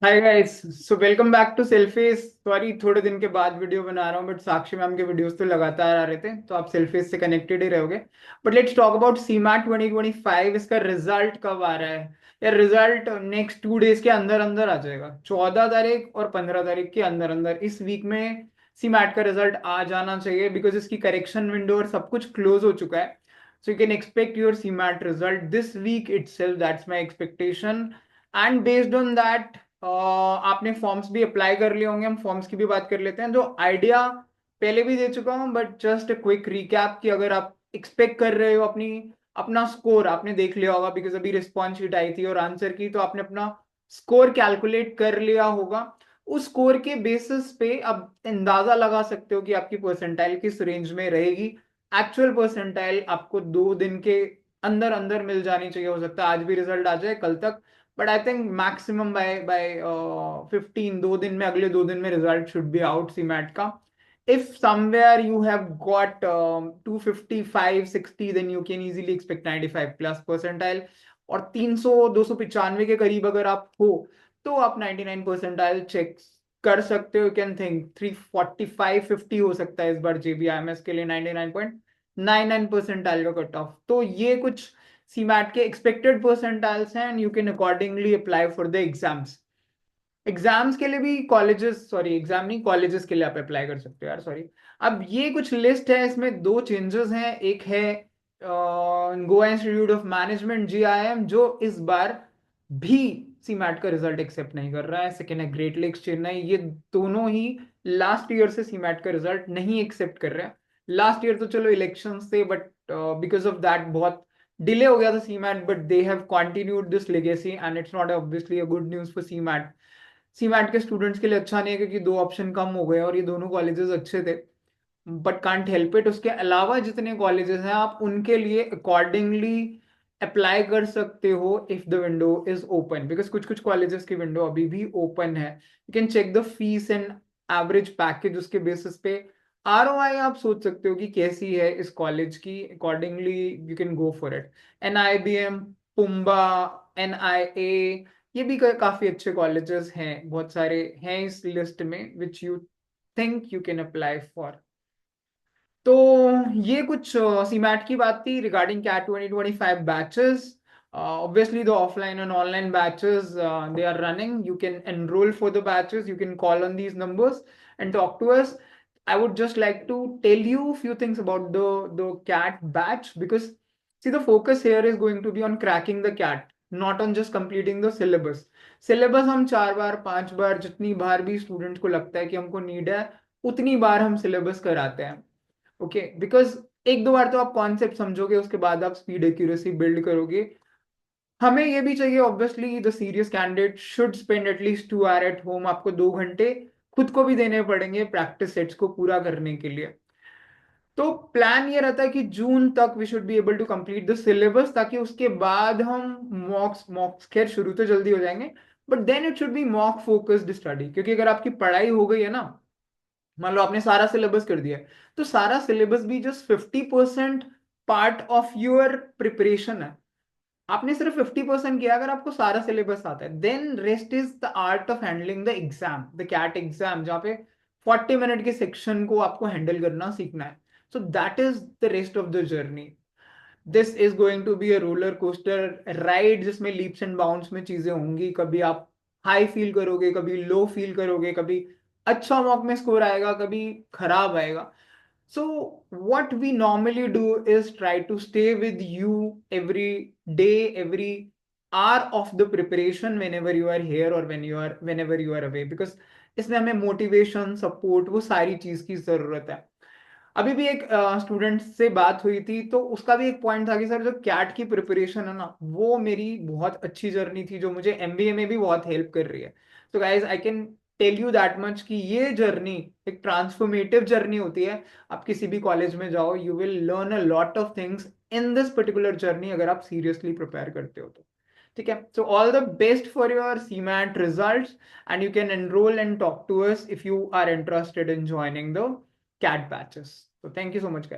Hi guys. So welcome back to सेल्फेस। Sorry थोड़े दिन के बाद वीडियो बना रहा हूँ, बट साक्षी मैम के वीडियोस तो लगातार आ रहे थे, तो आप सेल्फेस से कनेक्टेड ही रहोगे। But let's talk about CMAT 2025। इसका रिजल्ट कब आ रहा है? या रिजल्ट नेक्स्ट 2 डेज के अंदर अंदर आ जाएगा, 14 तारीख और 15 तारीख के अंदर अंदर। इस वीक में सीमैट का रिजल्ट आ जाना चाहिए, बिकॉज इसकी करेक्शन विंडो और सब कुछ क्लोज हो चुका है। So you can expect your CMAT result this week itself, that's my expectation. And based on that आपने फॉर्म्स भी अप्लाई कर लिए होंगे, हम फॉर्म्स की भी बात कर लेते हैं। जो आइडिया पहले भी दे चुका हूं, बट जस्ट क्विक रिकैप कि अगर आप एक्सपेक्ट कर रहे हो अपना स्कोर आपने देख लिया होगा, बिकॉज अभी रिस्पॉन्स शीट आई थी और आंसर की, तो आपने अपना स्कोर कैलकुलेट कर लिया होगा। उस स्कोर के बेसिस पे अब अंदाजा लगा सकते हो कि आपकी परसेंटाइल किस रेंज में रहेगी। एक्चुअल परसेंटाइल आपको 2 दिन के अंदर अंदर मिल जानी चाहिए। हो सकता है आज भी रिजल्ट आ जाए, कल तक, but I think maximum by 15, 2 दिन में, अगले 2 दिन में result should be out CMAT का। If somewhere you have got 255-60, then you can easily expect 95 plus percentile. और 300-295 के करीब अगर आप हो, तो आप 99 परसेंटाइल चेक कर सकते हो। यू कैन थिंक 345-50 हो सकता है इस बार जेबीआईएमएस के लिए 99.99 परसेंटाइल का कट ऑफ। तो ये कुछ सीमैट के एक्सपेक्टेड परसेंटाइल्स हैं, and you can accordingly apply for the exams. Exams के लिए भी कॉलेजेस, सॉरी एग्जाम नहीं, कॉलेजेस के लिए आप अप्लाई कर सकते हो यार, सॉरी। अब ये कुछ लिस्ट है, इसमें दो चेंजेस हैं। एक है Goa institute of management GIM, जो इस बार भी सीमैट का रिजल्ट एक्सेप्ट नहीं कर रहा है। सेकेंड है ग्रेट लेक्स चेन्नई, ये दोनों ही लास्ट ईयर से सीमैट का रिजल्ट नहीं एक्सेप्ट कर रहे हैं। लास्ट ईयर तो चलो इलेक्शन थे, बट बिकॉज ऑफ दैट बहुत डिले हो गया था CMAT, but they have continued this legacy, and it's not obviously a good news for CMAT. CMAT के स्टूडेंट्स के लिए अच्छा नहीं है, क्योंकि दो ऑप्शन कम हो गए और ये दोनों कॉलेजेस अच्छे थे, बट कांट हेल्प इट। उसके अलावा जितने कॉलेजेस हैं, आप उनके लिए अकॉर्डिंगली अप्लाई कर सकते हो if the window is open, because कुछ कुछ कॉलेजेस की विंडो अभी भी ओपन है। You can check the fees and average package, उसके बेसिस पे आरओआई आप सोच सकते हो कि कैसी है इस कॉलेज की। Accordingly you can go for it. NIBM, PUMBA, NIA, ये भी काफी अच्छे कॉलेजेस हैं, बहुत सारे हैं इस लिस्ट में, which you think you can apply for. तो ये कुछ सीमैट की बात थी regarding CAT 2025 batches. Obviously the offline and online batches, they are running. You can enroll for the batches, you can call on these numbers and talk to us. I would just like to tell you a few things about the cat batch, because see, the focus here is going to be on cracking the cat, not on just completing the syllabus. Syllabus हम 4 बार 5 बार, जितनी बार भी student को लगता है कि हमको need है, उतनी बार हम सिलेबस कराते हैं। ओके, बिकॉज एक दो बार तो आप कॉन्सेप्ट समझोगे, उसके बाद आप स्पीड एक्यूरेसी बिल्ड करोगे। हमें ये भी चाहिए, obviously the serious candidate should spend at least 2 hour at home. आपको 2 घंटे खुद को भी देने पड़ेंगे प्रैक्टिस सेट्स को पूरा करने के लिए। तो प्लान ये रहता है कि जून तक we should be able to complete the syllabus, ताकि उसके बाद हम मॉक्स मॉक्स खैर शुरू तो जल्दी हो जाएंगे, but then it should be mock focused study. क्योंकि अगर आपकी पढ़ाई हो गई है ना, मान लो आपने सारा सिलेबस कर दिया है, तो सारा सिलेबस भी just 50% part of your preparation है। आपने सिर्फ 50% किया। अगर आपको सारा सिलेबस आता है, then rest is the art of handling the exam, the CAT exam, जहाँ पे 40 मिनट के सेक्शन को आपको हैंडल करना सीखना है। So that is the rest of the journey. This is going to be a roller coaster ride, जिसमें leaps and bounds में चीजें होंगी। कभी आप हाई फील करोगे, कभी लो फील करोगे, कभी अच्छा मॉक में स्कोर आएगा, कभी खराब आएगा। So what we normally do is try to stay with you every day, every hour of the preparation, whenever you are here or whenever you are away, because इसमें हमें मोटिवेशन, सपोर्ट, वो सारी चीज की जरूरत है। अभी भी एक स्टूडेंट से बात हुई थी, तो उसका भी एक पॉइंट था कि सर जो कैट की प्रिपरेशन है ना, वो मेरी बहुत अच्छी जर्नी थी, जो मुझे एमबीए में भी बहुत हेल्प कर रही है। तो guys I can tell you that much कि ये जर्नी एक ट्रांसफॉर्मेटिव जर्नी होती है। आप किसी भी कॉलेज में जाओ, you will learn a lot of things in this particular journey, अगर आप सीरियसली प्रिपेयर करते हो तो। ठीक है, so all the best for your CMAT results, and you can enrol and talk to us if you are interested in joining the CAT batches. So thank you so much, guys.